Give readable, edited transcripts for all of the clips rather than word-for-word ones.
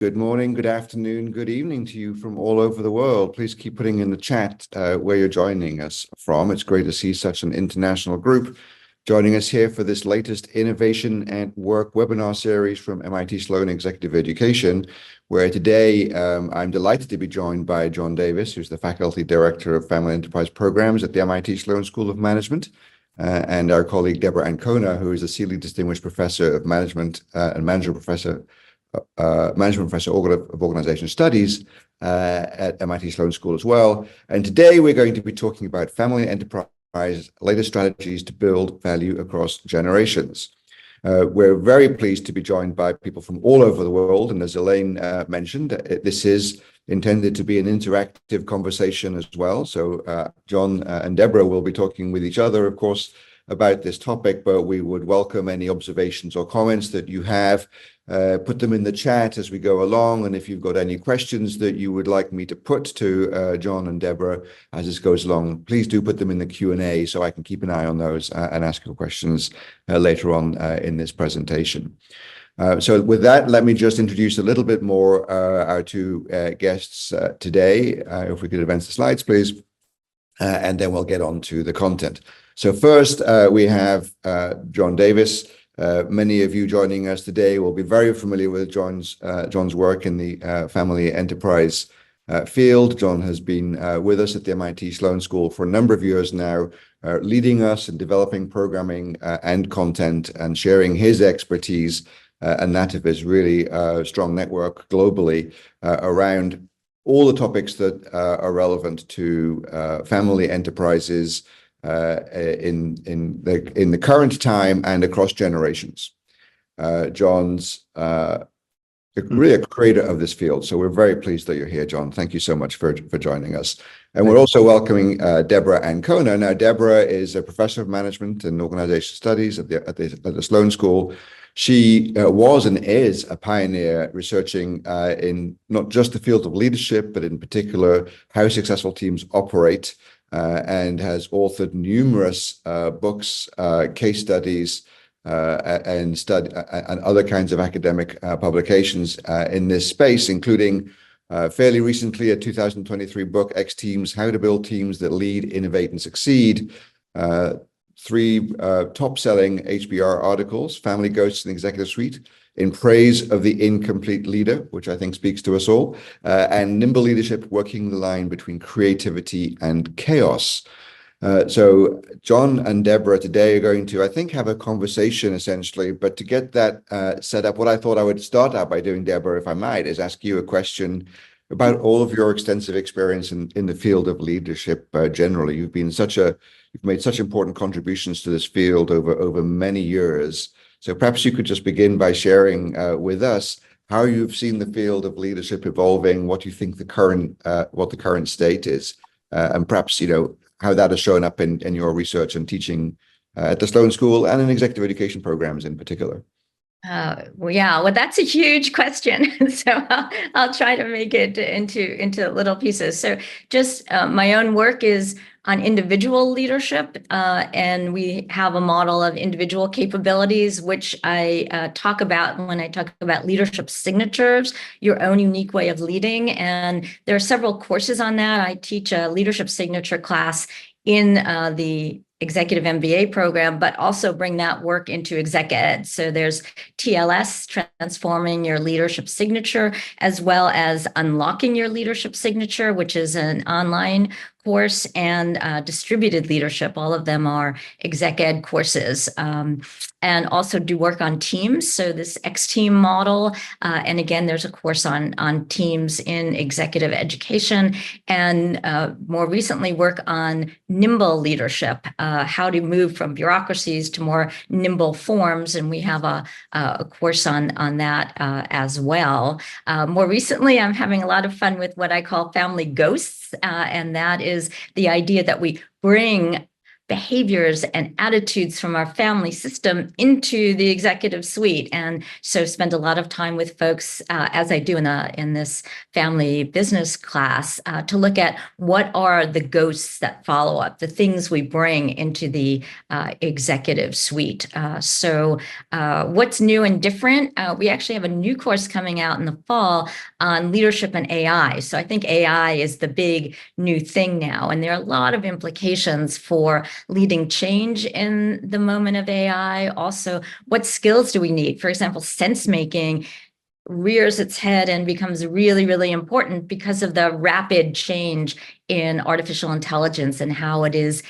Good morning, good afternoon, good evening to you from all over the world. Please keep putting in the chat where you're joining us from. It's great to see such an international group joining us here for this latest Innovation at Work webinar series from MIT Sloan Executive Education, where today I'm delighted to be joined by John Davis, who's the Faculty Director of Family Enterprise Programs at the MIT Sloan School of Management, and our colleague Deborah Ancona, who is a Seeley Distinguished Professor of Management and Management Professor of Organization Studies at MIT Sloan School as well. And today we're going to be talking about family enterprise, latest strategies to build value across generations. We're very pleased to be joined by people from all over the world. And as Elaine mentioned, this is intended to be an interactive conversation as well. So John and Deborah will be talking with each other, of course, about this topic, but we would welcome any observations or comments that you have. Put them in the chat as we go along, and if you've got any questions that you would like me to put to John and Deborah as this goes along, please do put them in the Q&A so I can keep an eye on those and ask your questions later on in this presentation. So with that, let me just introduce a little bit more our two guests today. If we could advance the slides, please, and then we'll get on to the content. So first, we have John Davis. Many of you joining us today will be very familiar with John's work in the family enterprise field. John has been with us at the MIT Sloan School for a number of years now, leading us in developing programming and content and sharing his expertise and that of his really strong network globally around all the topics that are relevant to family enterprises in the current time and across generations. John's really a creator of this field, so we're very pleased that you're here, John. Thank you so much for joining us. And we're also welcoming Deborah Ancona. Now, Deborah is a professor of management and organization studies at the Sloan School. She was and is a pioneer researching in not just the field of leadership, but in particular how successful teams operate, and has authored numerous books, case studies, and other kinds of academic publications in this space, including fairly recently a 2023 book, X Teams: How to Build Teams That Lead, Innovate, and Succeed. Three top-selling HBR articles, Family Ghosts and Executive Suite, in praise of the incomplete leader, which I think speaks to us all, and Nimble Leadership, Working the Line Between Creativity and Chaos. So John and Deborah today are going to, I think, have a conversation essentially, but to get that set up, what I thought I would start out by doing, Deborah, if I might, is ask you a question about all of your extensive experience in the field of leadership generally. You've made such important contributions to this field over many years. So perhaps you could just begin by sharing with us how you've seen the field of leadership evolving, what you think what the current state is, and perhaps how that has shown up in your research and teaching at the Sloan School and in executive education programs in particular. Well, that's a huge question. So I'll try to make it into little pieces. So just my own work is on individual leadership, and we have a model of individual capabilities, which I talk about when I talk about leadership signatures, your own unique way of leading. And there are several courses on that. I teach a leadership signature class in the executive MBA program, but also bring that work into exec ed. So there's TLS, Transforming Your Leadership Signature, as well as Unlocking Your Leadership Signature, which is an online course, and distributed leadership. All of them are exec ed courses, and also do work on teams. So this X team model, and again, there's a course on teams in executive education, and more recently work on nimble leadership, how to move from bureaucracies to more nimble forms. And we have a course on that as well. More recently, I'm having a lot of fun with what I call family ghosts, and that is the idea that we bring behaviors and attitudes from our family system into the executive suite. And so spend a lot of time with folks, as I do in this family business class, to look at what are the ghosts that follow up, the things we bring into the executive suite. So what's new and different? We actually have a new course coming out in the fall on leadership and AI. So I think AI is the big new thing now. And there are a lot of implications for leading change in the moment of AI. Also, what skills do we need? For example, sense making rears its head and becomes really, really important because of the rapid change in artificial intelligence and how it is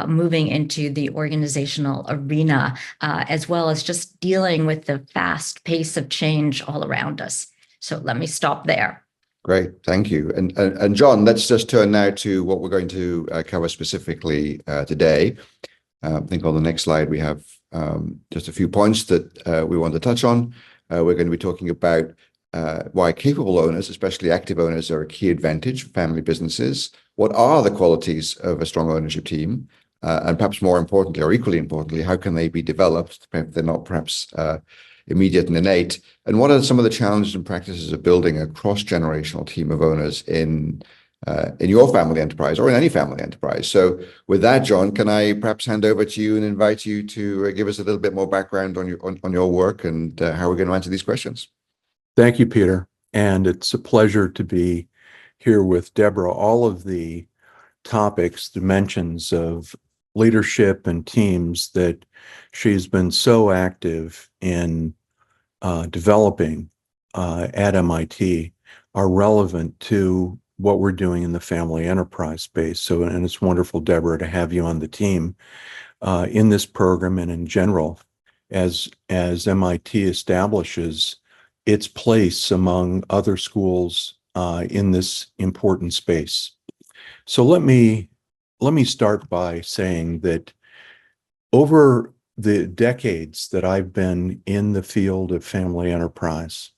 moving into the organizational arena, as well as just dealing with the fast pace of change all around us. So let me stop there. Great, thank you. And John, let's just turn now to what we're going to cover specifically today. I think on the next slide we have just a few points that we want to touch on. We're going to be talking about why capable owners, especially active owners, are a key advantage for family businesses. What are the qualities of a strong ownership team? And perhaps more importantly, or equally importantly, how can they be developed if they're not perhaps immediate and innate? And what are some of the challenges and practices of building a cross-generational team of owners in your family enterprise or in any family enterprise? So with that, John, can I perhaps hand over to you and invite you to give us a little bit more background on your work and how we're going to answer these questions? Thank you, Peter. And it's a pleasure to be here with Deborah. All of the topics, dimensions of leadership and teams that she's been so active in developing at MIT are relevant to what we're doing in the family enterprise space. So, and it's wonderful, Deborah, to have you on the team in this program and in general, as MIT establishes its place among other schools in this important space. So let me start by saying that over the decades that I've been in the field of family enterprise,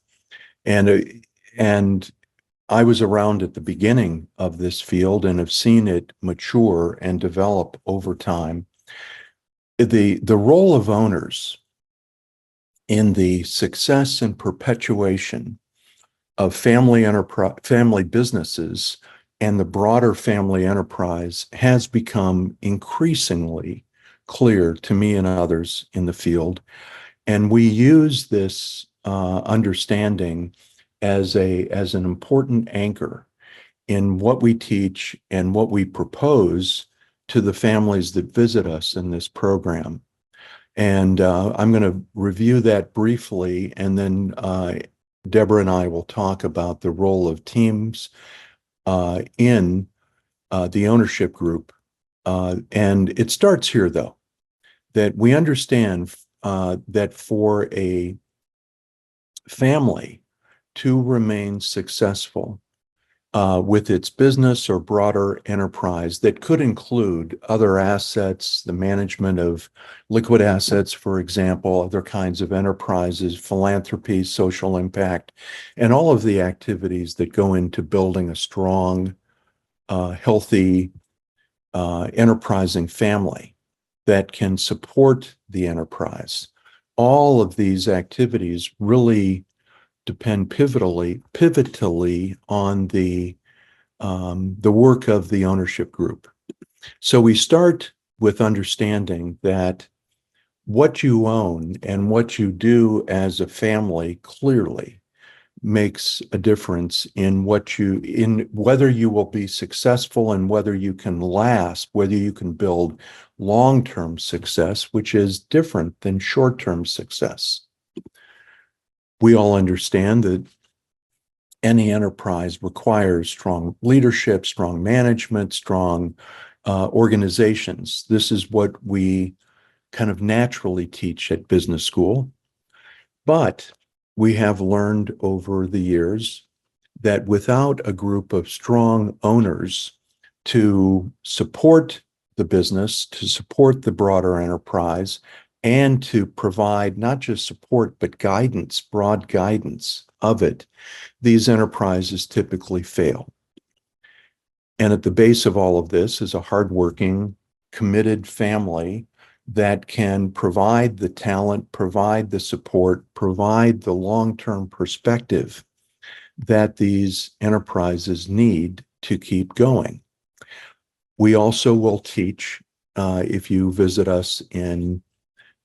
and I was around at the beginning of this field and have seen it mature and develop over time. The role of owners in the success and perpetuation of family businesses and the broader family enterprise has become increasingly clear to me and others in the field. And we use this understanding as an important anchor in what we teach and what we propose to the families that visit us in this program. And I'm going to review that briefly, and then Deborah and I will talk about the role of teams in the ownership group. And it starts here, though, that we understand that for a family to remain successful with its business or broader enterprise that could include other assets, the management of liquid assets, for example, other kinds of enterprises, philanthropy, social impact, and all of the activities that go into building a strong, healthy, enterprising family that can support the enterprise. All of these activities really depend pivotally on the work of the ownership group. So we start with understanding that what you own and what you do as a family clearly makes a difference in whether you will be successful and whether you can last, whether you can build long-term success, which is different than short-term success. We all understand that any enterprise requires strong leadership, strong management, strong organizations. This is what we kind of naturally teach at business school. But we have learned over the years that without a group of strong owners to support the business, to support the broader enterprise, and to provide not just support, but guidance, broad guidance of it, these enterprises typically fail. And at the base of all of this is a hardworking, committed family that can provide the talent, provide the support, provide the long-term perspective that these enterprises need to keep going. We also will teach, if you visit us in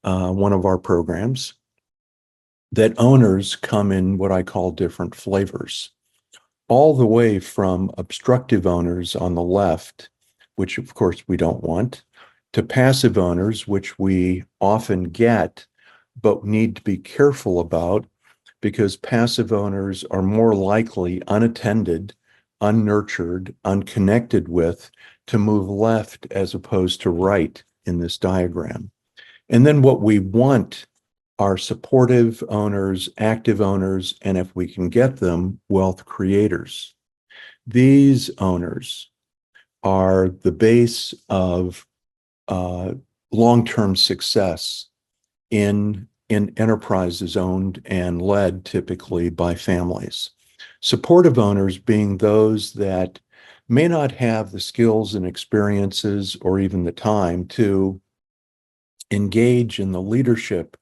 one of our programs, that owners come in what I call different flavors, all the way from obstructive owners on the left, which of course we don't want, to passive owners, which we often get, but need to be careful about, because passive owners are more likely unattended, unnurtured, unconnected with, to move left as opposed to right in this diagram. And then what we want are supportive owners, active owners, and if we can get them, wealth creators. These owners are the base of long-term success in enterprises owned and led typically by families. Supportive owners being those that may not have the skills and experiences or even the time to engage in the leadership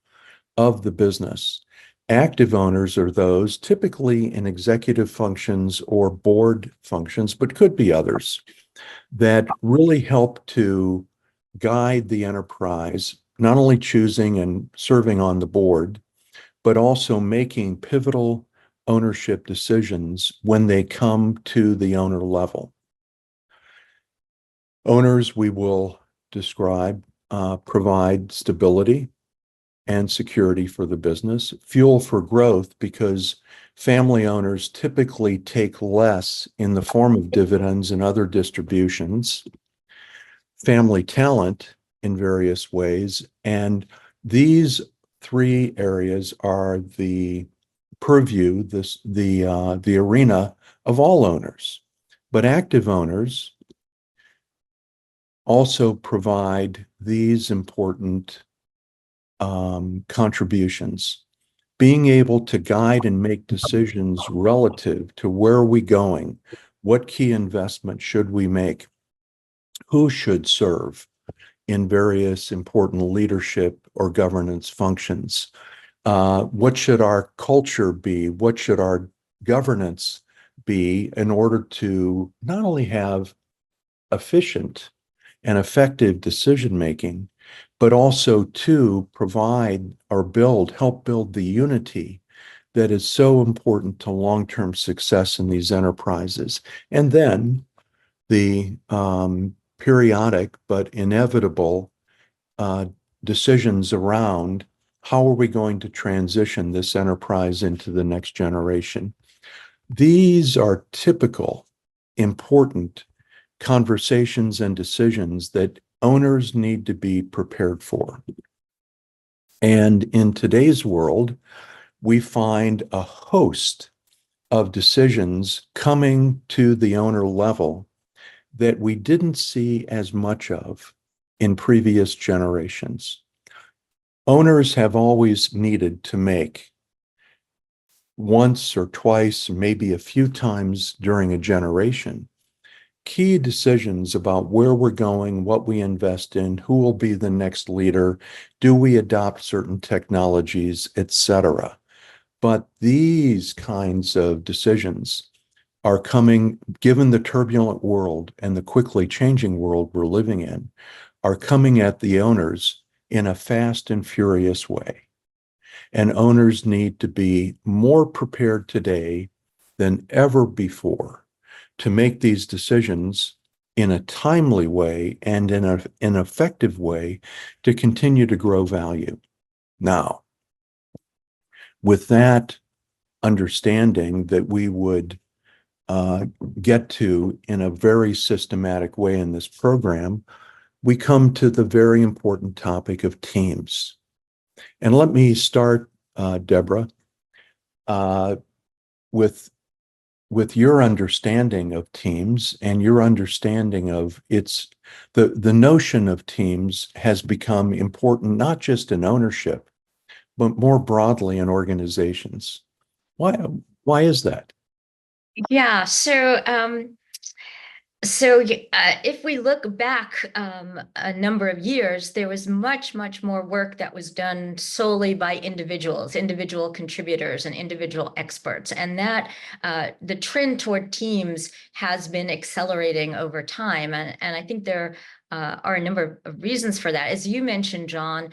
of the business. Active owners are those typically in executive functions or board functions, but could be others, that really help to guide the enterprise, not only choosing and serving on the board, but also making pivotal ownership decisions when they come to the owner level. Owners, we will describe, provide stability and security for the business, fuel for growth, because family owners typically take less in the form of dividends and other distributions, family talent in various ways, and these three areas are the purview, the arena of all owners. But active owners also provide these important contributions, being able to guide and make decisions relative to where are we going, what key investment should we make, who should serve in various important leadership or governance functions, what should our culture be, what should our governance be, in order to not only have efficient and effective decision making, but also to provide or help build the unity that is so important to long-term success in these enterprises. And then the periodic but inevitable decisions around how are we going to transition this enterprise into the next generation. These are typical, important conversations and decisions that owners need to be prepared for. And in today's world, we find a host of decisions coming to the owner level that we didn't see as much of in previous generations. Owners have always needed to make once or twice, maybe a few times during a generation, key decisions about where we're going, what we invest in, who will be the next leader, do we adopt certain technologies, etc. But these kinds of decisions are coming, given the turbulent world and the quickly changing world we're living in, are coming at the owners in a fast and furious way. And owners need to be more prepared today than ever before to make these decisions in a timely way and in an effective way to continue to grow value. Now, with that understanding that we would get to in a very systematic way in this program, we come to the very important topic of teams. And let me start, Deborah, with your understanding of teams and your understanding of the notion of teams has become important, not just in ownership, but more broadly in organizations. Why is that? Yeah, so So if we look back a number of years, there was much, much more work that was done solely by individuals, individual contributors and individual experts. And that the trend toward teams has been accelerating over time. And I think there are a number of reasons for that. As you mentioned, John,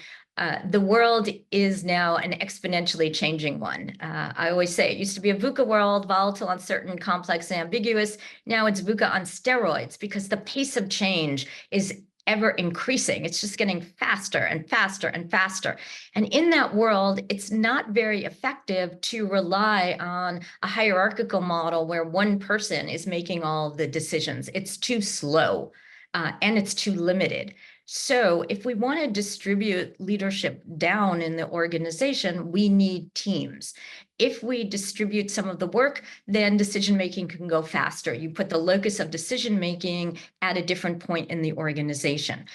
the world is now an exponentially changing one. I always say it used to be a VUCA world, volatile, uncertain, complex, and ambiguous. Now it's VUCA on steroids because the pace of change is ever increasing. It's just getting faster and faster and faster. And in that world, it's not very effective to rely on a hierarchical model where one person is making all the decisions. It's too slow and it's too limited. So if we want to distribute leadership down in the organization, we need teams. If we distribute some of the work, then decision-making can go faster. You put the locus of decision-making at a different point in the organization.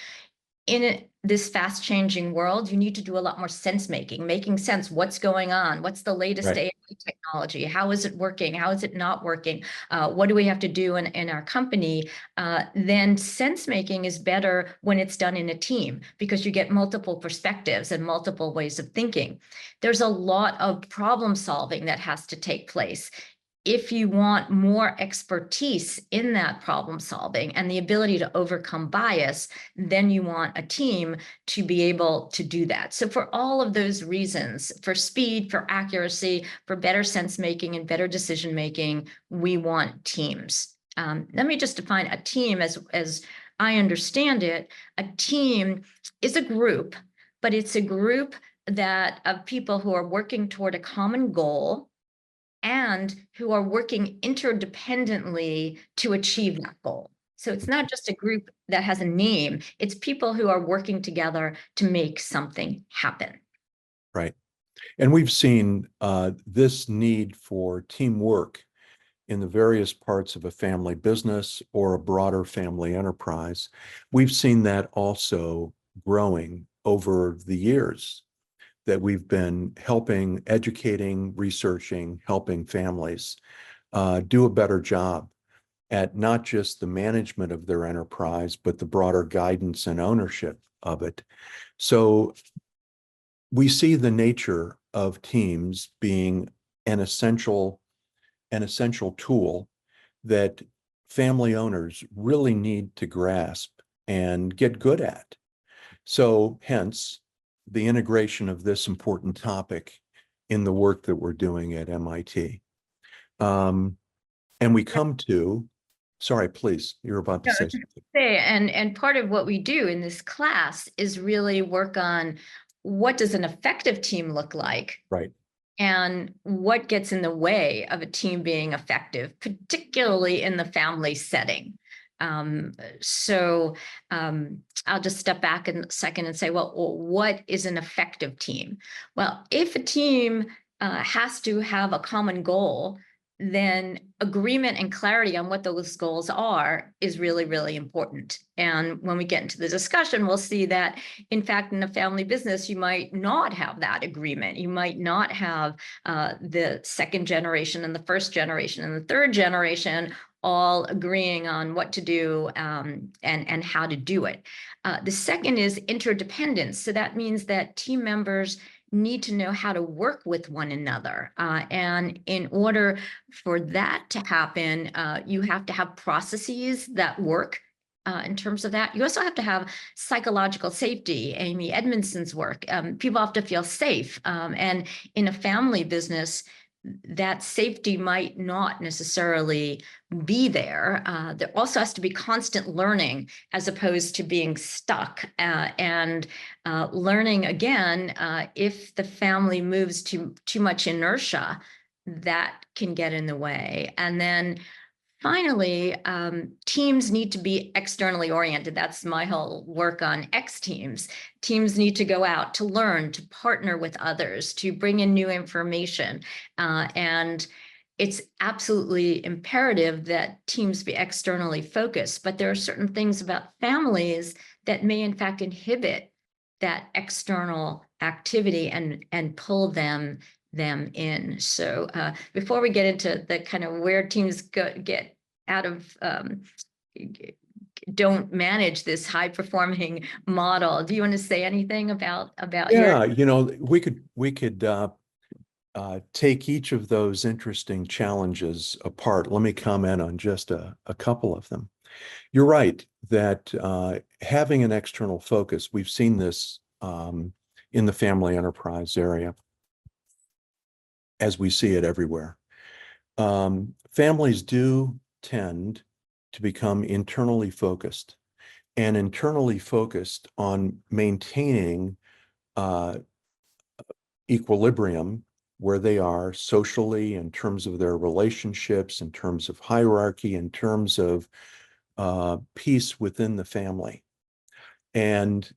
In this fast changing world, you need to do a lot more sense making sense. What's going on? What's the latest Right. AI technology? How is it working? How is it not working? What do we have to do in our company? Then sense making is better when it's done in a team because you get multiple perspectives and multiple ways of thinking. There's a lot of problem solving that has to take place. If you want more expertise in that problem solving and the ability to overcome bias, then you want a team to be able to do that. So for all of those reasons, for speed, for accuracy, for better sense making and better decision making, we want teams. Let me just define a team as I understand it. A team is a group, but it's a group that of people who are working toward a common goal and who are working interdependently to achieve that goal. So it's not just a group that has a name, it's people who are working together to make something happen. Right. And we've seen this need for teamwork in the various parts of a family business or a broader family enterprise. We've seen that also growing over the years that we've been helping, educating, researching, helping families do a better job at not just the management of their enterprise, but the broader guidance and ownership of it. So we see the nature of teams being an essential tool that family owners really need to grasp and get good at. So hence the integration of this important topic in the work that we're doing at MIT. And we come to, sorry, please, you're about to say something. And part of what we do in this class is really work on what does an effective team look like? Right. And what gets in the way of a team being effective, particularly in the family setting. So I'll just step back in a second and say, well, what is an effective team? Well, if a team has to have a common goal, then agreement and clarity on what those goals are is really, really important. And when we get into the discussion, we'll see that, in fact, in a family business, you might not have that agreement. You might not have the second generation and the first generation and the third generation all agreeing on what to do and how to do it. The second is interdependence. So that means that team members need to know how to work with one another. And in order for that to happen, you have to have processes that work in terms of that. You also have to have psychological safety, Amy Edmondson's work. People have to feel safe. And in a family business, that safety might not necessarily be there. There also has to be constant learning as opposed to being stuck and learning again, if the family moves to too much inertia, that can get in the way. And then finally, teams need to be externally oriented. That's my whole work on X teams. Teams need to go out to learn, to partner with others, to bring in new information. And it's absolutely imperative that teams be externally focused. But there are certain things about families that may, in fact, inhibit that external activity and pull them in. So before we get into the kind of where teams get out of don't manage this high performing model. Do you want to say anything about Yeah, your? you know, we could take each of those interesting challenges apart. Let me comment on just a couple of them. You're right that having an external focus, we've seen this in the family enterprise area, as we see it everywhere. Families do tend to become internally focused, and internally focused on maintaining equilibrium where they are socially, in terms of their relationships, in terms of hierarchy, in terms of peace within the family. And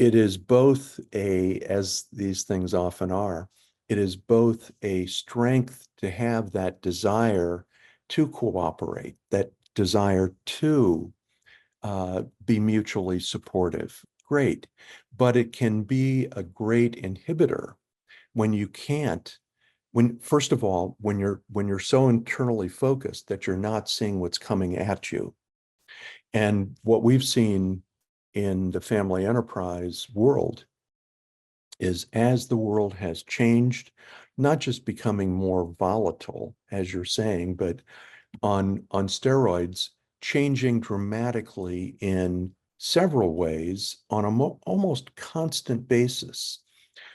it is both as these things often are, it is both a strength to have that desire to cooperate, that desire to be mutually supportive. Great. But it can be a great inhibitor when you can't, first of all, when you're so internally focused that you're not seeing what's coming at you. And what we've seen in the family enterprise world is, as the world has changed, not just becoming more volatile, as you're saying, but on steroids, changing dramatically in several ways on a almost constant basis.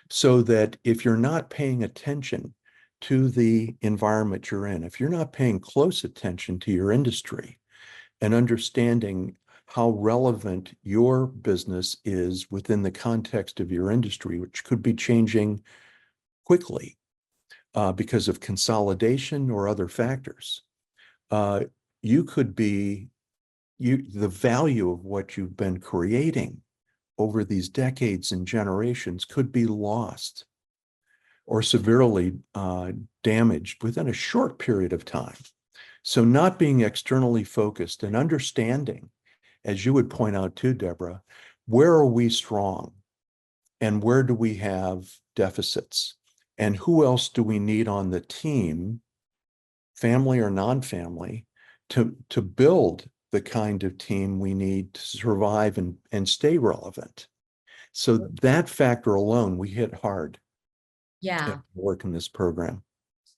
So that if you're not paying attention to the environment you're in, if you're not paying close attention to your industry and understanding how relevant your business is within the context of your industry, which could be changing quickly because of consolidation or other factors, you could be, the value of what you've been creating over these decades and generations could be lost or severely damaged within a short period of time. So not being externally focused and understanding, as you would point out too, Deborah, where are we strong and where do we have deficits? And who else do we need on the team, family or non-family, to build the kind of team we need to survive and stay relevant? So that factor alone, we hit hard Yeah. at work in this program.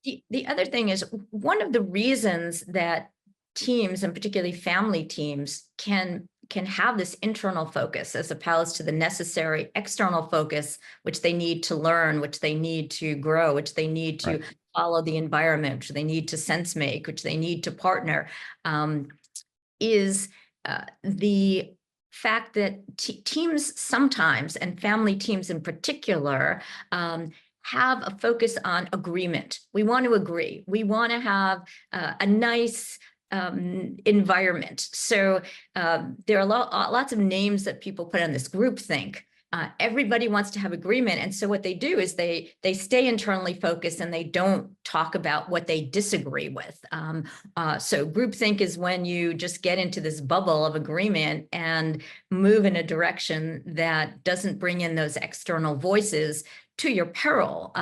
The other thing is, one of the reasons that teams, and particularly family teams, can have this internal focus as opposed to the necessary external focus, which they need to learn, which they need to grow, which they need to follow the environment, which they need to sense make, which they need to partner, is the fact that teams sometimes, and family teams in particular, have a focus on agreement. We want to agree. We want to have a nice environment. So there are lots of names that people put on this groupthink. Everybody wants to have agreement. And so what they do is they stay internally focused and they don't talk about what they disagree with. So groupthink is when you just get into this bubble of agreement and move in a direction that doesn't bring in those external voices to your peril.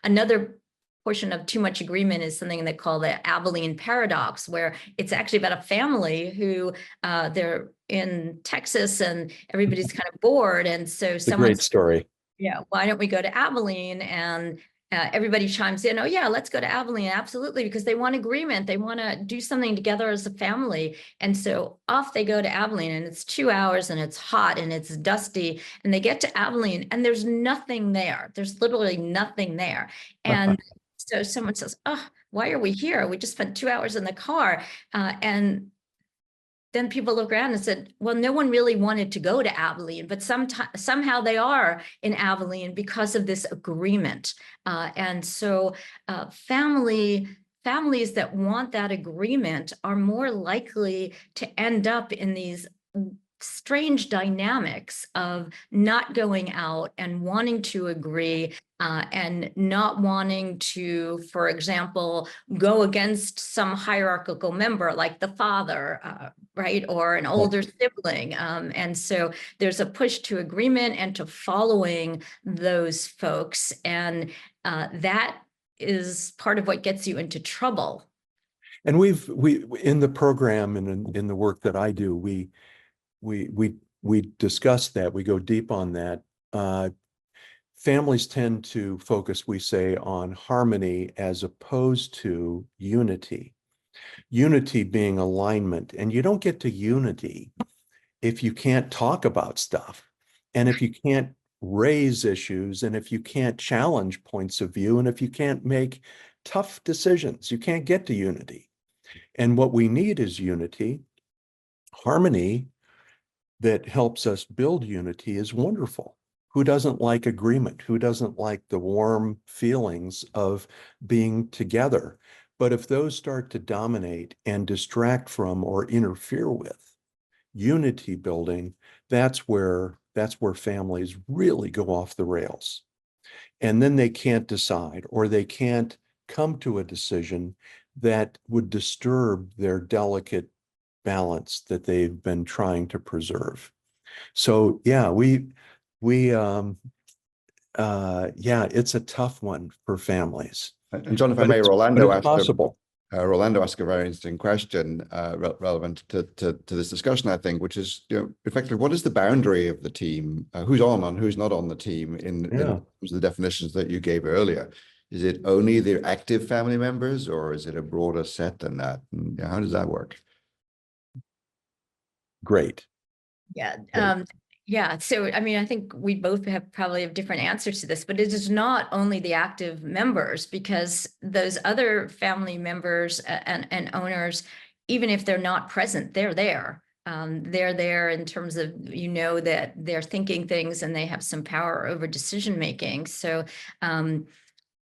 Another portion of too much agreement is something they call the Abilene paradox, where it's actually about a family who they're in Texas and everybody's kind of bored. And so someone, Great story. Yeah, why don't we go to Abilene? And everybody chimes in, oh yeah, let's go to Abilene. Absolutely, because they want agreement. They want to do something together as a family. And so off they go to Abilene, and it's 2 hours and it's hot and it's dusty. And they get to Abilene and there's nothing there. There's literally nothing there. And so someone says, oh, why are we here? We just spent 2 hours in the car. And then people look around and said, well, no one really wanted to go to Abilene, but somehow they are in Abilene because of this agreement. And so families that want that agreement are more likely to end up in these strange dynamics of not going out and wanting to agree and not wanting to, for example, go against some hierarchical member like the father, right, or an older sibling. And so there's a push to agreement and to following those folks. And that is part of what gets you into trouble. And we in the program and in the work that I do, we discuss that. We go deep on that. Families tend to focus, we say, on harmony as opposed to unity. Unity being alignment, and you don't get to unity if you can't talk about stuff, and if you can't raise issues, and if you can't challenge points of view, and if you can't make tough decisions, you can't get to unity. And what we need is unity. Harmony that helps us build unity is wonderful. Who doesn't like agreement? Who doesn't like the warm feelings of being together? But if those start to dominate and distract from or interfere with unity building, that's where families really go off the rails. And then they can't decide, or they can't come to a decision that would disturb their delicate balance that they've been trying to preserve. So yeah, it's a tough one for families. And John, if I But may, it's possible. Rolando asked a very interesting question relevant to this discussion, I think, which is, effectively, what is the boundary of the team? Who's on and who's not on the team in terms of the definitions that you gave earlier? Is it only the active family members, or is it a broader set than that? And how does that work? Great. Yeah. Yeah. So, I mean, I think we both probably have different answers to this, but it is not only the active members, because those other family members and owners, even if they're not present, they're there. They're there in terms of, that they're thinking things and they have some power over decision making. So,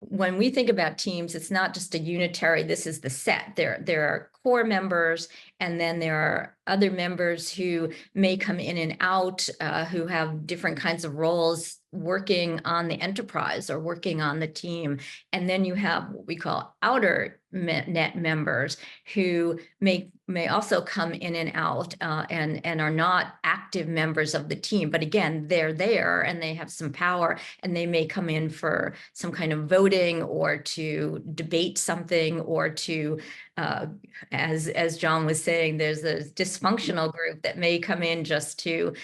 when we think about teams, it's not just a unitary, this is the set. There are core members, and then there are other members who may come in and out, who have different kinds of roles working on the enterprise or working on the team. And then you have what we call outer net members who may also come in and out, and are not active members of the team. But again, they're there and they have some power, and they may come in for some kind of voting or to debate something, or to, as John was saying, there's a dysfunctional group that may come in just to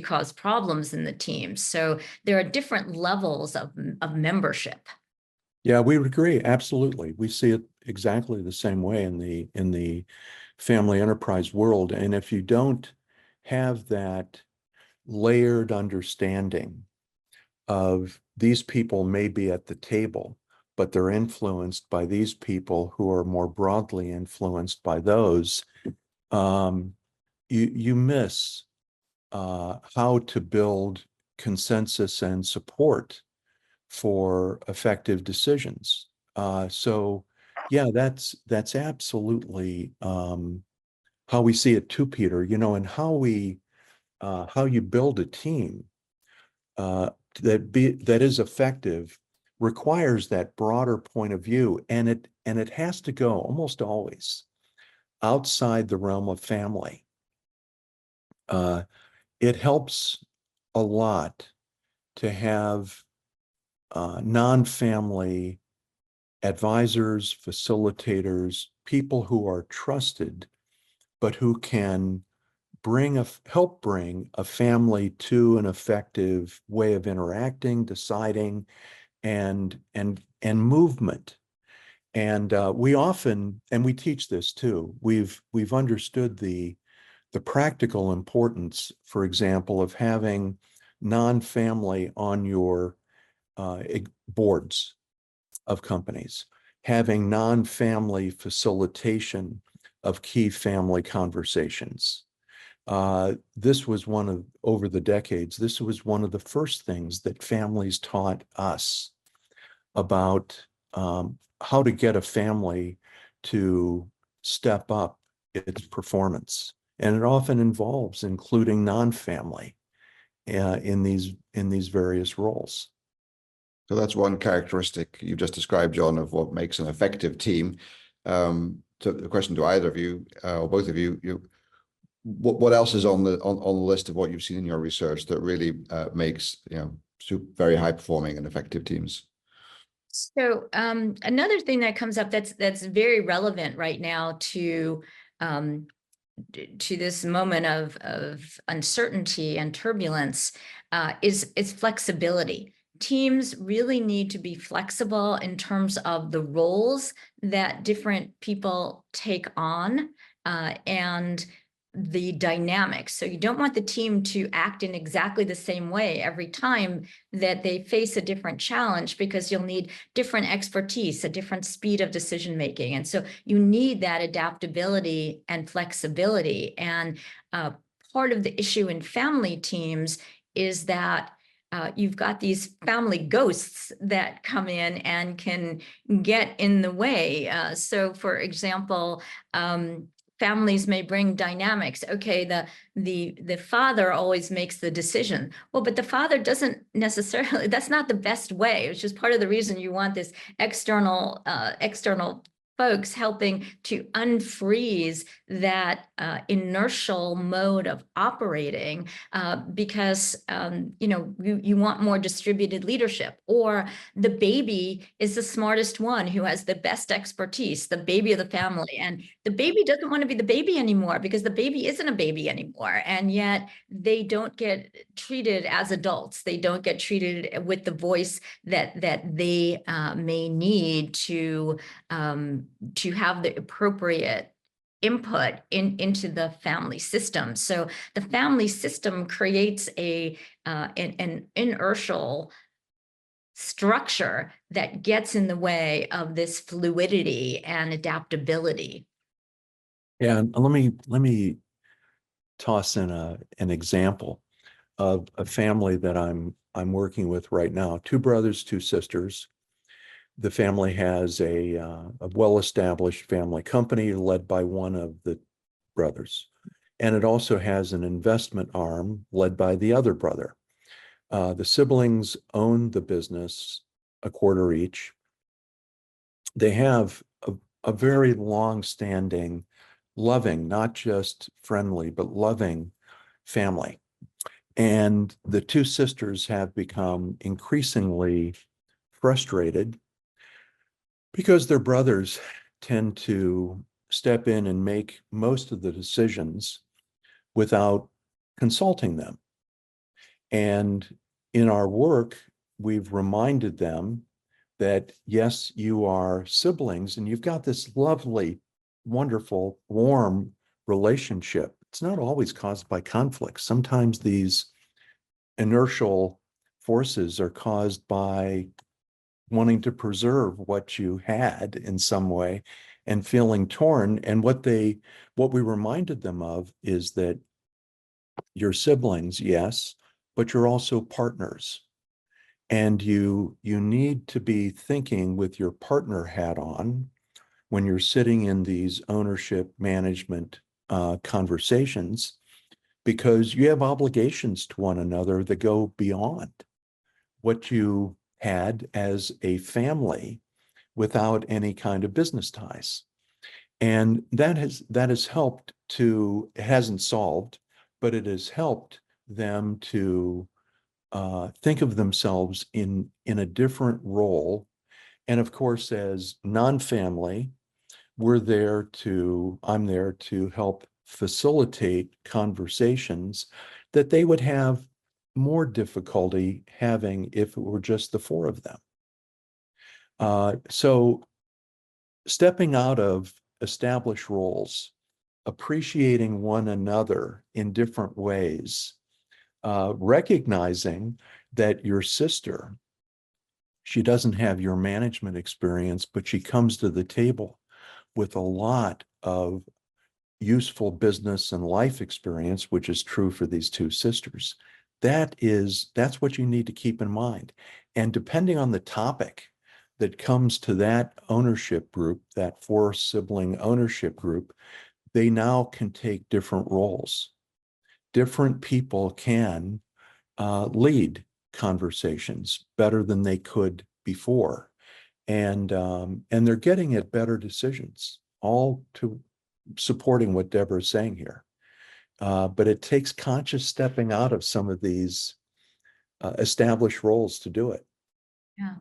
cause problems in the team. So there are different levels of membership. Yeah, we would agree. Absolutely. We see it exactly the same way in the family enterprise world. And if you don't have that layered understanding of these people may be at the table, but they're influenced by these people who are more broadly influenced by those, you miss how to build consensus and support for effective decisions. So yeah, that's absolutely how we see it too, Peter, and how you build a team that is effective requires that broader point of view, and it has to go almost always outside the realm of family. It helps a lot to have non-family advisors, facilitators, people who are trusted, but who can help bring a family to an effective way of interacting, deciding, and movement. And we often, and we teach this too, we've understood the practical importance, for example, of having non-family on your boards of companies, having non-family facilitation of key family conversations. This was over the decades, this was one of the first things that families taught us about how to get a family to step up its performance. And it often involves including non-family in these various roles. So that's one characteristic you just described, John, of what makes an effective team. So the question to either of you, or both of you, what else is on the list of what you've seen in your research that really makes very high performing and effective teams? So another thing that comes up that's very relevant right now um, to this moment of uncertainty and turbulence is flexibility. Teams really need to be flexible in terms of the roles that different people take on and the dynamics. So you don't want the team to act in exactly the same way every time that they face a different challenge, because you'll need different expertise, a different speed of decision making. And so you need that adaptability and flexibility. And part of the issue in family teams is that you've got these family ghosts that come in and can get in the way. So for example, families may bring dynamics. Okay, the father always makes the decision. Well, but the father doesn't necessarily, that's not the best way, which is part of the reason you want this external folks helping to unfreeze that inertial mode of operating because you want more distributed leadership. Or the baby is the smartest one who has the best expertise, the baby of the family, and the baby doesn't want to be the baby anymore because the baby isn't a baby anymore, and yet they don't get treated as adults. They don't get treated with the voice that they may need to have the appropriate input into the family system. So the family system creates an inertial structure that gets in the way of this fluidity and adaptability. Yeah, and let me toss in an example of a family that I'm working with right now. Two brothers, two sisters. The family has a well-established family company led by one of the brothers, and it also has an investment arm led by the other brother. The siblings own the business a quarter each. They have a very long-standing, loving, not just friendly, but loving family. And the two sisters have become increasingly frustrated because their brothers tend to step in and make most of the decisions without consulting them. And in our work, we've reminded them that, yes, you are siblings and you've got this lovely, wonderful, warm relationship. It's not always caused by conflict. Sometimes these inertial forces are caused by wanting to preserve what you had in some way and feeling torn. And what we reminded them of is that you're siblings, yes, but you're also partners. And you need to be thinking with your partner hat on when you're sitting in these ownership management conversations, because you have obligations to one another that go beyond what you had as a family without any kind of business ties. And that has helped to, it hasn't solved, but it has helped them to think of themselves in a different role. And of course, as non-family, I'm there to help facilitate conversations that they would have more difficulty having if it were just the four of them. So stepping out of established roles, appreciating one another in different ways, recognizing that your sister, she doesn't have your management experience, but she comes to the table with a lot of useful business and life experience, which is true for these two sisters. That's what you need to keep in mind. And depending on the topic that comes to that ownership group, that four sibling ownership group, they now can take different roles. Different people can lead conversations better than they could before. And they're getting at better decisions, all to supporting what Deborah is saying here. But it takes conscious stepping out of some of these established roles to do it. Yeah.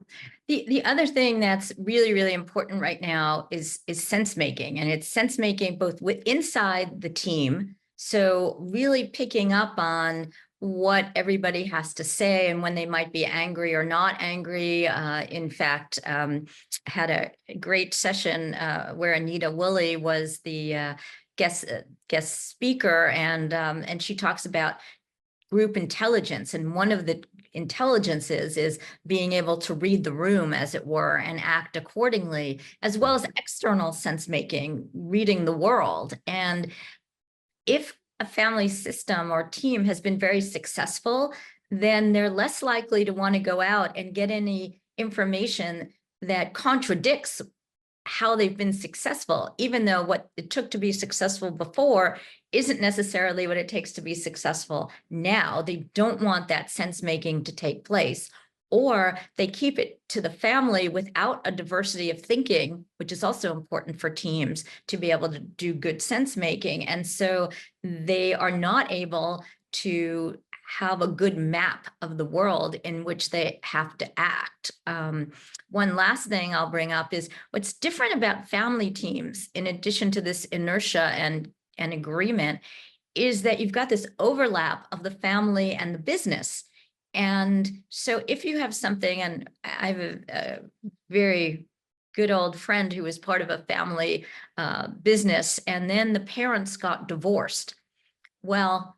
The other thing that's really, really important right now is sense making, and it's sense making both inside the team. So really picking up on what everybody has to say and when they might be angry or not angry. In fact, had a great session where Anita Woolley was the guest speaker, and she talks about group intelligence. And one of the intelligences is being able to read the room, as it were, and act accordingly, as well as external sense making, reading the world. And if a family system or team has been very successful, then they're less likely to want to go out and get any information that contradicts how they've been successful, even though what it took to be successful before isn't necessarily what it takes to be successful now. They don't want that sense making to take place, or they keep it to the family without a diversity of thinking, which is also important for teams to be able to do good sense making. And so they are not able to have a good map of the world in which they have to act. One last thing I'll bring up is what's different about family teams, in addition to this inertia and agreement, is that you've got this overlap of the family and the business. And so if you have something, and I have a very good old friend who was part of a family business, and then the parents got divorced. Well,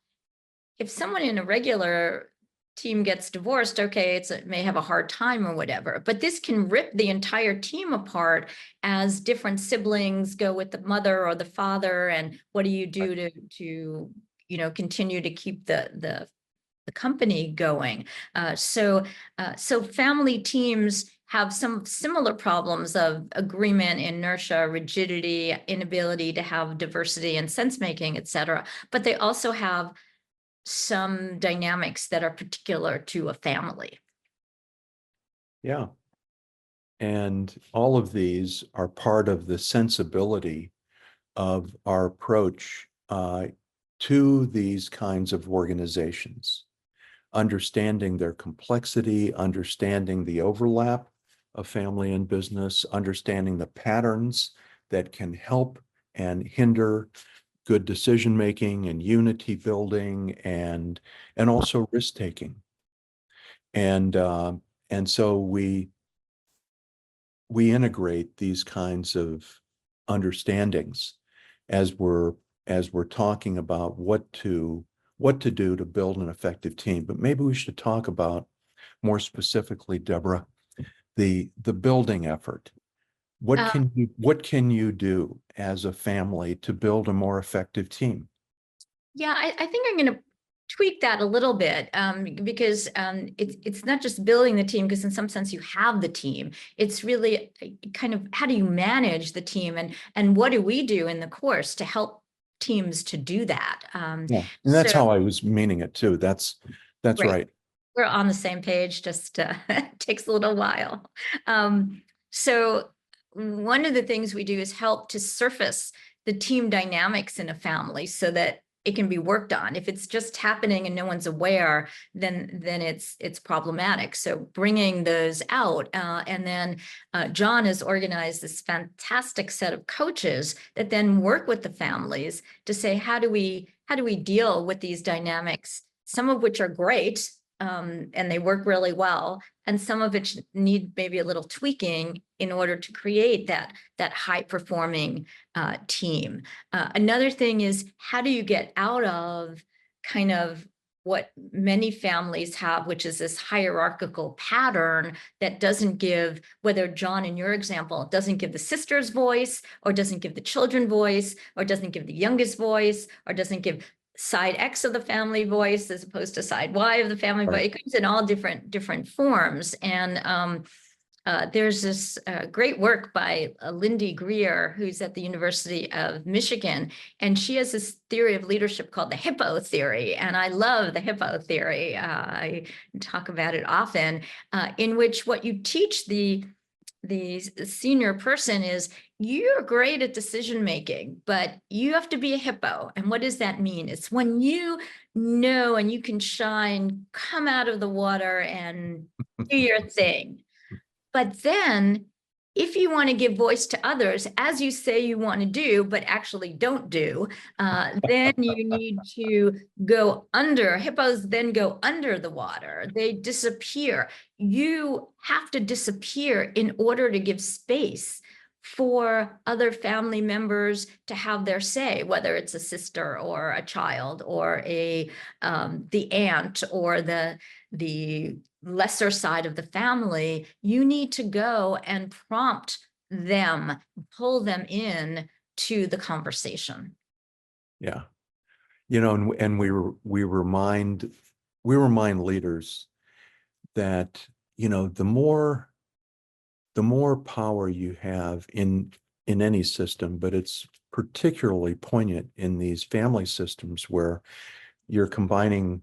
if someone in a regular team gets divorced, okay, it may have a hard time or whatever, but this can rip the entire team apart as different siblings go with the mother or the father. And what do you do to continue to keep the company going? So family teams have some similar problems of agreement, inertia, rigidity, inability to have diversity and sense making, et cetera. But they also have some dynamics that are particular to a family. Yeah. And all of these are part of the sensibility of our approach to these kinds of organizations, understanding their complexity, understanding the overlap of family and business, understanding the patterns that can help and hinder good decision making and unity building and also risk taking. And so we integrate these kinds of understandings as we're talking about what to do to build an effective team. But maybe we should talk about more specifically, Deborah, the building effort. What can you do as a family to build a more effective team? Yeah, I think I'm going to tweak that a little bit, because it's not just building the team, because in some sense you have the team. It's really kind of how do you manage the team, and what do we do in the course to help teams to do that? Yeah, and that's how I was meaning it too. That's right. We're on the same page, just takes a little while. So one of the things we do is help to surface the team dynamics in a family so that it can be worked on. If it's just happening and no one's aware, then it's problematic. So bringing those out, and then John has organized this fantastic set of coaches that then work with the families to say, how do we deal with these dynamics, some of which are great, and they work really well, and some of which need maybe a little tweaking in order to create that high performing team. Another thing is, how do you get out of kind of what many families have, which is this hierarchical pattern that doesn't give, whether John, in your example, doesn't give the sisters voice, or doesn't give the children voice, or doesn't give the youngest voice, or doesn't give side X of the family voice as opposed to side Y of the family voice. It comes in all different forms. And there's this great work by Lindy Greer, who's at the University of Michigan, and she has this theory of leadership called the hippo theory. And I love the hippo theory. I talk about it often, in which what you teach the senior person is, you're great at decision making, but you have to be a hippo. And what does that mean? It's when you know and you can shine, come out of the water and do your thing. But then if you want to give voice to others, as you say you want to do, but actually don't do, then you need to go under. Hippos then go under the water. They disappear. You have to disappear in order to give space for other family members to have their say, whether it's a sister or a child or the aunt or the lesser side of the family. You need to go and prompt them, pull them in to the conversation. Yeah. And we remind leaders that, the more power you have in any system, but it's particularly poignant in these family systems where you're combining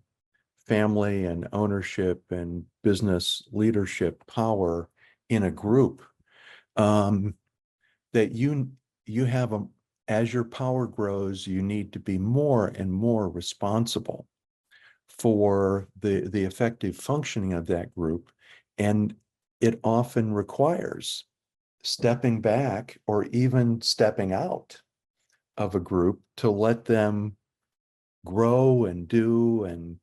family and ownership and business leadership power in a group, that you have as your power grows, you need to be more and more responsible for the effective functioning of that group. And it often requires stepping back or even stepping out of a group to let them grow and do and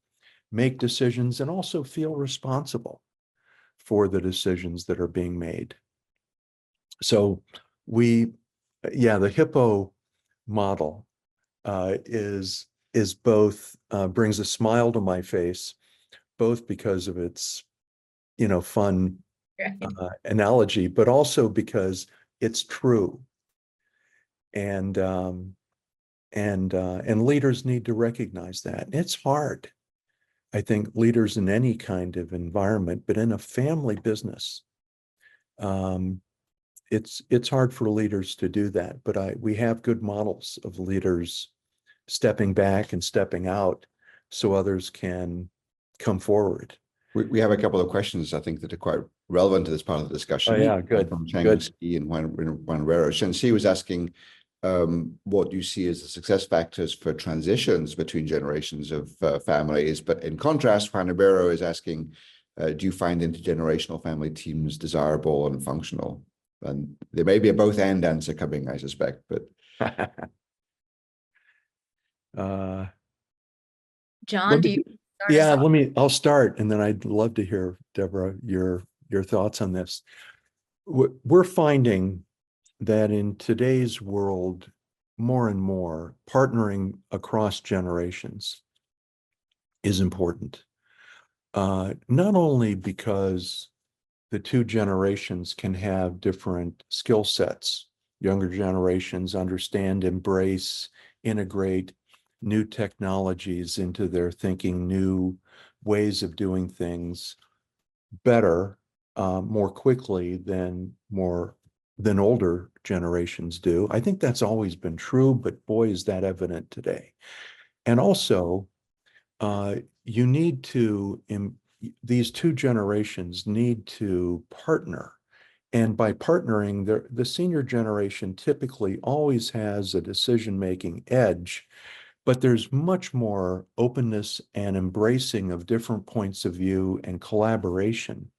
make decisions and also feel responsible for the decisions that are being made. So the hippo model is both brings a smile to my face, both because of its fun analogy, but also because it's true. And leaders need to recognize that. And it's hard. I think leaders in any kind of environment, but in a family business, it's hard for leaders to do that. But we have good models of leaders stepping back and stepping out so others can come forward. We have a couple of questions, I think, that are quite relevant to this part of the discussion. Oh, yeah, good. From Chang Ski and Juan Rero. Shen Xi was asking what you see as the success factors for transitions between generations of families. But in contrast, Juan Rero is asking, do you find intergenerational family teams desirable and functional? And there may be a both and answer coming, I suspect, but. John, do you start us off? I'll start, and then I'd love to hear, Deborah, your thoughts on this. We're finding that in today's world, more and more partnering across generations is important. Not only because the two generations can have different skill sets. Younger generations understand, embrace, integrate new technologies into their thinking, new ways of doing things better, more quickly than older generations do. I think that's always been true, but boy, is that evident today. And also, these two generations need to partner. And by partnering, the senior generation typically always has a decision-making edge, but there's much more openness and embracing of different points of view and collaboration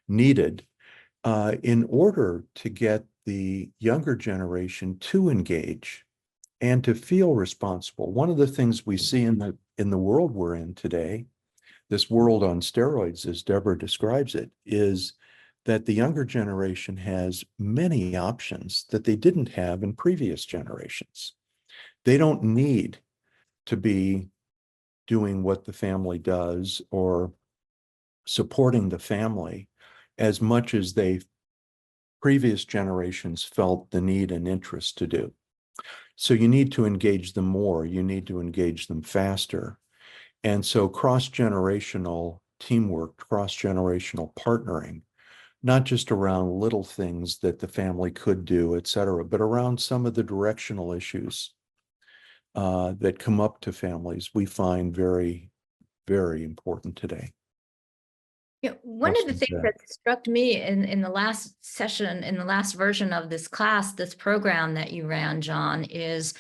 needed in order to get the younger generation to engage and to feel responsible. One of the things we see in the world we're in today, this world on steroids, as Deborah describes it, is that the younger generation has many options that they didn't have in previous generations. They don't need to be doing what the family does or supporting the family as much as previous generations felt the need and interest to do. So you need to engage them more. You need to engage them faster. And so cross-generational teamwork, cross-generational partnering, not just around little things that the family could do, et cetera, but around some of the directional issues that come up to families, we find very, very important today. Yeah, one of the things that struck me in the last session, in the last version of this class, this program that you ran, John, is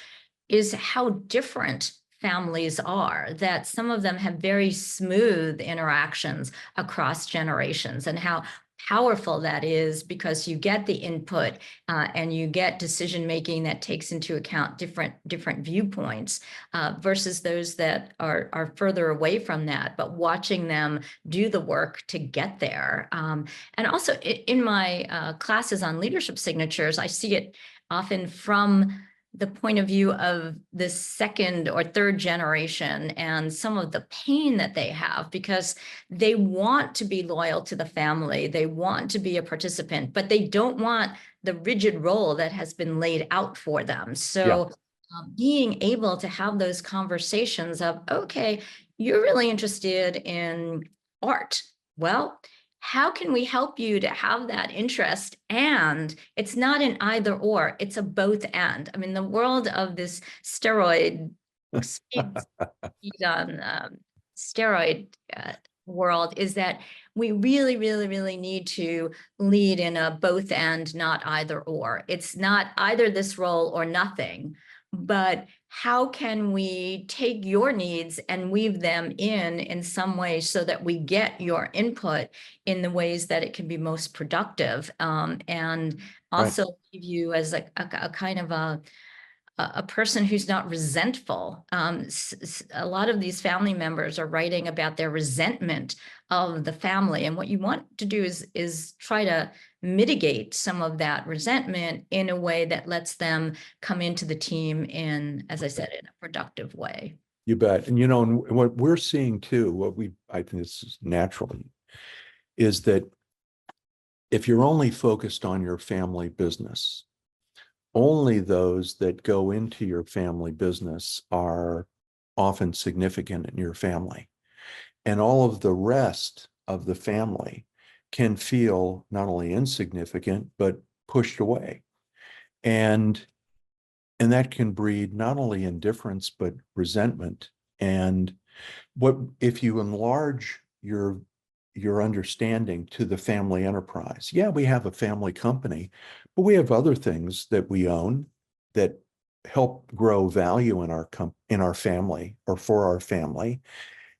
how different families are, that some of them have very smooth interactions across generations, and how powerful that is, because you get the input and you get decision making that takes into account different viewpoints versus those that are further away from that, but watching them do the work to get there. And also in my classes on leadership signatures, I see it often from the point of view of the second or third generation and some of the pain that they have, because they want to be loyal to the family, they want to be a participant, but they don't want the rigid role that has been laid out for them. So being able to have those conversations of, okay, you're really interested in art. Well, how can we help you to have that interest? And it's not an either or, it's a both and. I mean, the world of this steroid speed on steroid world is that we really need to lead in a both and, not either or. It's not either this role or nothing, but how can we take your needs and weave them in some way so that we get your input in the ways that it can be most productive, and also give you as a kind of a person who's not resentful. A lot of these family members are writing about their resentment of the family, and what you want to do is try to mitigate some of that resentment in a way that lets them come into the team in, as I said, in a productive way. You bet. And, you know, and what we're seeing too, I think this is naturally, is that if you're only focused on your family business, only those that go into your family business are often significant in your family. And all of the rest of the family can feel not only insignificant, but pushed away. And that can breed not only indifference, but resentment. And what if you enlarge your understanding to the family enterprise? Yeah, we have a family company, but we have other things that we own that help grow value in our family or for our family.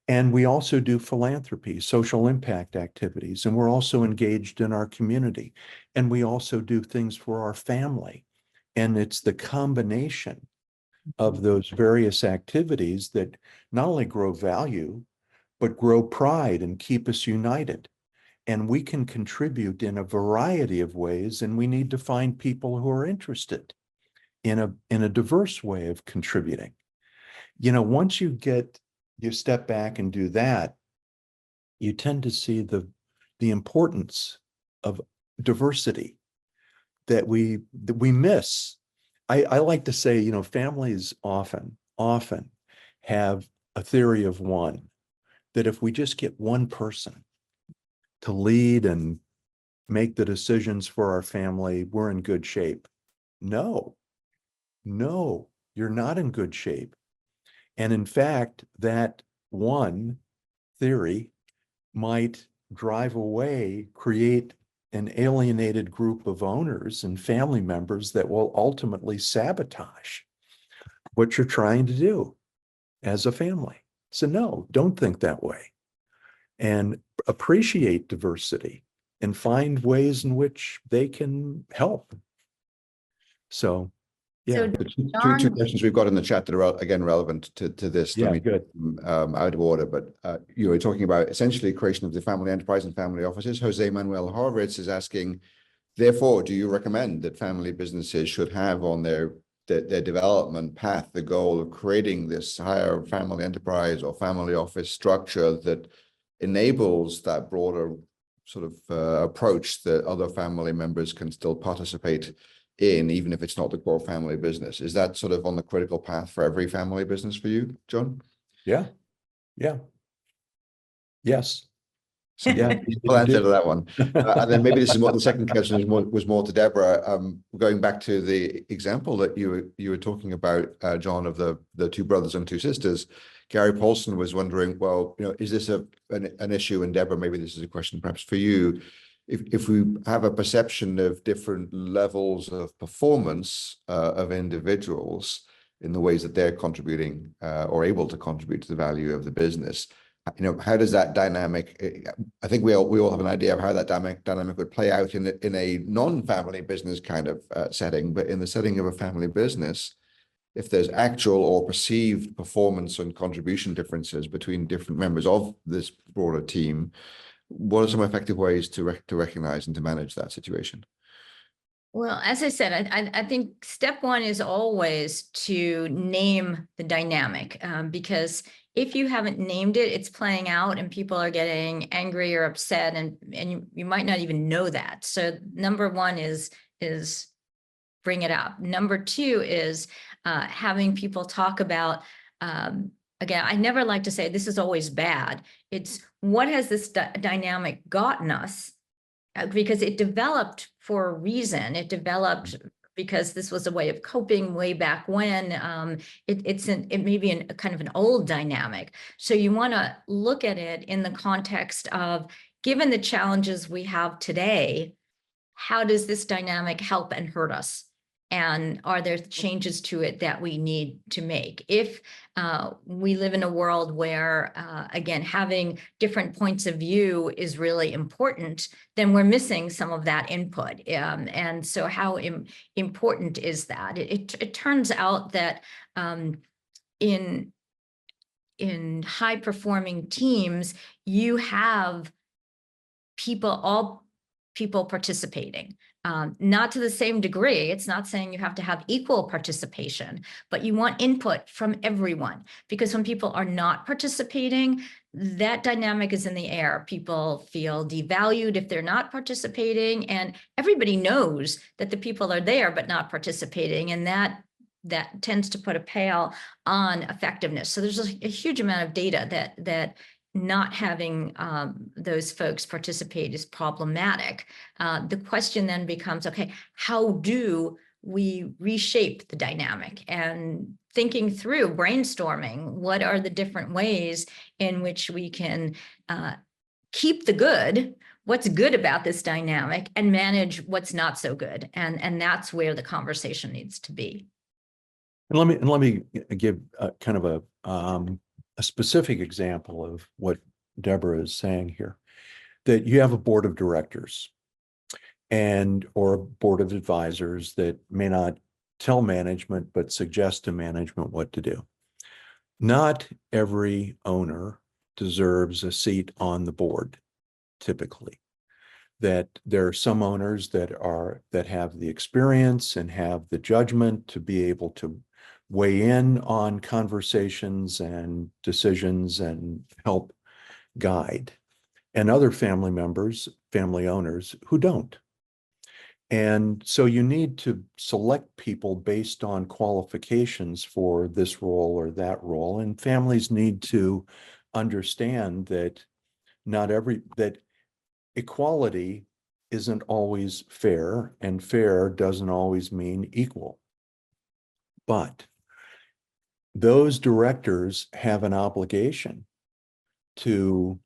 And we also do philanthropy, social impact activities, and we're also engaged in our community. And we also do things for our family. And it's the combination of those various activities that not only grow value, but grow pride and keep us united. And we can contribute in a variety of ways, and we need to find people who are interested in a diverse way of contributing. You know, once you step back and do that, you tend to see the importance of diversity that we miss. I like to say, you know, families often have a theory of one, that if we just get one person to lead and make the decisions for our family, we're in good shape. No, you're not in good shape. And in fact, that one theory might create an alienated group of owners and family members that will ultimately sabotage what you're trying to do as a family. So no, don't think that way, and appreciate diversity and find ways in which they can help. So, yeah. So Two questions we've got in the chat that are again relevant to this. Yeah, Let me good. Out of order, but you were talking about essentially creation of the family enterprise and family offices. Jose Manuel Horowitz is asking, therefore, do you recommend that family businesses should have on their development path the goal of creating this higher family enterprise or family office structure that enables that broader sort of approach that other family members can still participate in, even if it's not the core family business? Is that sort of on the critical path for every family business for you, John? Yeah. Yes. So yeah, we'll answer to that one. And then maybe this is more, the second question was more to Deborah. Going back to the example that you were talking about, John, of the two brothers and two sisters. Gary Paulson was wondering, well, you know, is this an issue? And Deborah, maybe this is a question perhaps for you. If we have a perception of different levels of performance of individuals in the ways that they're contributing or able to contribute to the value of the business, how does that dynamic, I think we all have an idea of how that dynamic would play out in a non-family business kind of setting, but in the setting of a family business, if there's actual or perceived performance and contribution differences between different members of this broader team, what are some effective ways to recognize and to manage that situation? Well, as I said, I think step one is always to name the dynamic, because if you haven't named it, it's playing out and people are getting angry or upset, and you might not even know that. So number one is bring it up. Number two is having people talk about, again, I never like to say this is always bad. It's what has this dynamic gotten us? Because it developed for a reason. It developed because this was a way of coping way back when. It may be a kind of an old dynamic. So you want to look at it in the context of, given the challenges we have today, how does this dynamic help and hurt us? And are there changes to it that we need to make? If we live in a world where, again, having different points of view is really important, then we're missing some of that input. And so how important is that? It turns out that in high performing teams, you have all people participating, not to the same degree. It's not saying you have to have equal participation, but you want input from everyone, because when people are not participating, that dynamic is in the air. People feel devalued if they're not participating, and everybody knows that the people are there but not participating, and that tends to put a pale on effectiveness. So there's a huge amount of data that not having those folks participate is problematic. The question then becomes, okay, how do we reshape the dynamic? And thinking through, brainstorming, what are the different ways in which we can keep the good, what's good about this dynamic, and manage what's not so good. And that's where the conversation needs to be. And let me give kind of a specific example of what Deborah is saying here, that you have a board of directors or a board of advisors that may not tell management, but suggest to management what to do. Not every owner deserves a seat on the board, typically. That there are some owners that have the experience and have the judgment to be able to weigh in on conversations and decisions and help guide, and other family owners who don't. And so you need to select people based on qualifications for this role or that role. And families need to understand that that equality isn't always fair, and fair doesn't always mean equal. But those directors have an obligation to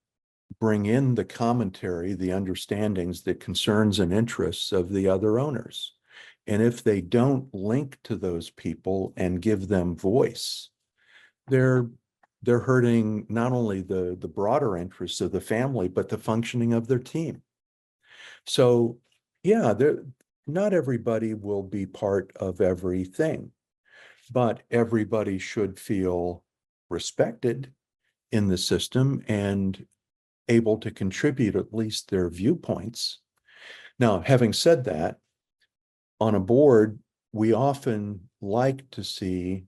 bring in the commentary, the understandings, the concerns and interests of the other owners. And if they don't link to those people and give them voice, they're hurting not only the broader interests of the family, but the functioning of their team. So yeah, not everybody will be part of everything, but everybody should feel respected in the system and able to contribute at least their viewpoints. Now, having said that, on a board, we often like to see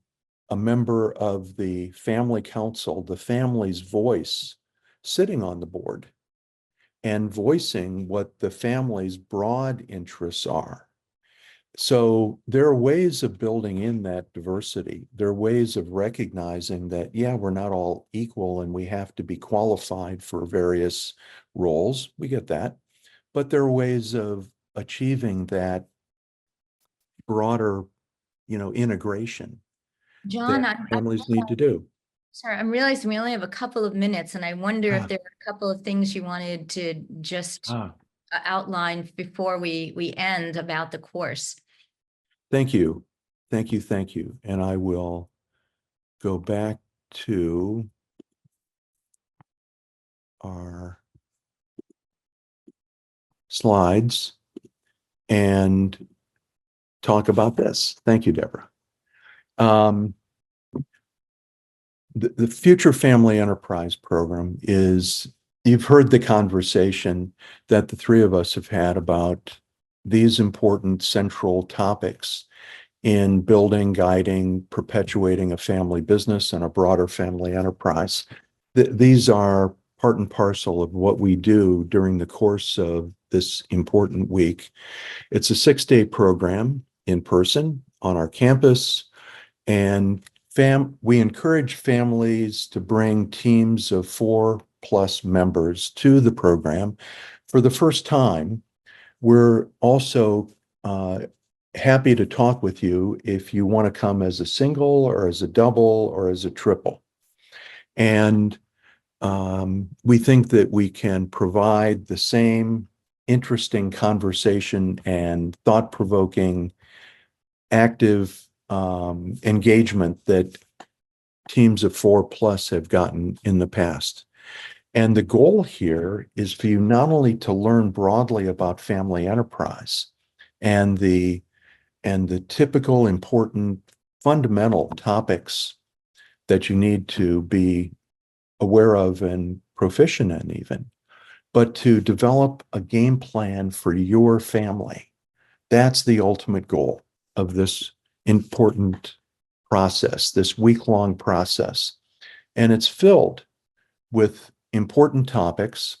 a member of the family council, the family's voice, sitting on the board and voicing what the family's broad interests are. So there are ways of building in that diversity. There are ways of recognizing that, yeah, we're not all equal and we have to be qualified for various roles. We get that. But there are ways of achieving that broader, integration John, that families need to do. sorry, I'm realizing we only have a couple of minutes, and I wonder if there are a couple of things you wanted to just outline before we end about the course. Thank you. Thank you. Thank you. And I will go back to our slides and talk about this. Thank you, Deborah. The Future Family Enterprise Program is, you've heard the conversation that the three of us have had about these important central topics in building, guiding, perpetuating a family business and a broader family enterprise. These are part and parcel of what we do during the course of this important week. It's a 6-day program in person on our campus, and we encourage families to bring teams of 4+ members to the program. For the first time, we're also happy to talk with you if you want to come as a single or as a double or as a triple. And we think that we can provide the same interesting conversation and thought-provoking, active engagement that teams of 4+ have gotten in the past. And the goal here is for you not only to learn broadly about family enterprise and the typical important fundamental topics that you need to be aware of and proficient in even, but to develop a game plan for your family. That's the ultimate goal of this important process, this week-long process. And it's filled with important topics,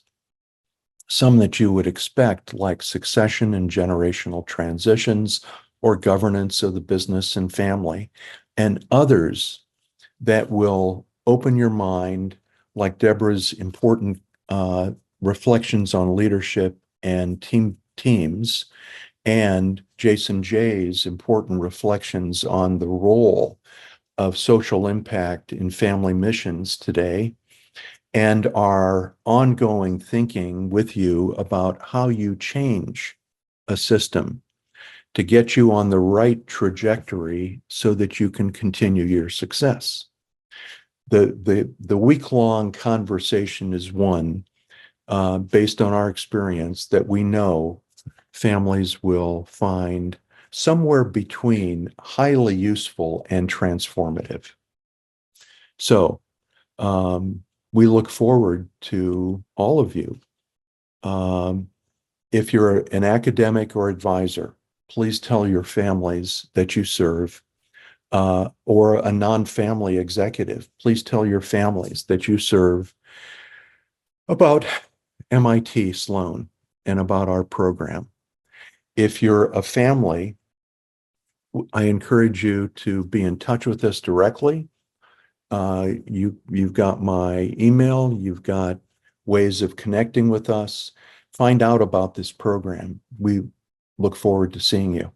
some that you would expect, like succession and generational transitions or governance of the business and family, and others that will open your mind, like Deborah's important reflections on leadership and teams, and Jason Jay's important reflections on the role of social impact in family missions today, and our ongoing thinking with you about how you change a system to get you on the right trajectory so that you can continue your success. The week-long conversation is one based on our experience that we know families will find somewhere between highly useful and transformative. So we look forward to all of you. If you're an academic or advisor, please tell your families that you serve, or a non-family executive, please tell your families that you serve about MIT Sloan and about our program. If you're a family, I encourage you to be in touch with us directly. You've got my email, you've got ways of connecting with us. Find out about this program. We look forward to seeing you.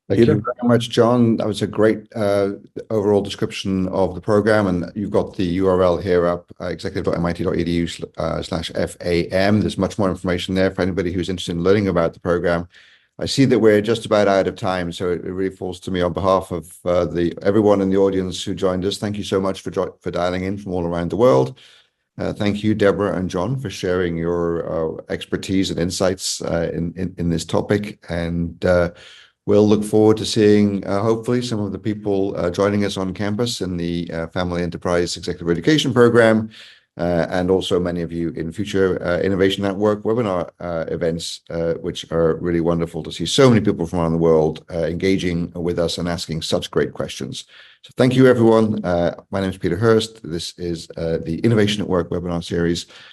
Thank Peter? you very much, John. That was a great overall description of the program, and you've got the URL here up, executive.mit.edu/FAM. There's much more information there for anybody who's interested in learning about the program. I see that we're just about out of time, so it really falls to me on behalf of everyone in the audience who joined us. Thank you so much for dialing in from all around the world. Thank you, Deborah and John, for sharing your expertise and insights in this topic. And we'll look forward to seeing, hopefully, some of the people joining us on campus in the Family Enterprise Executive Education Program, and also many of you in future Innovation Network webinar events, which are really wonderful to see so many people from around the world engaging with us and asking such great questions. So thank you, everyone. My name is Peter Hurst. This is the Innovation Network webinar series.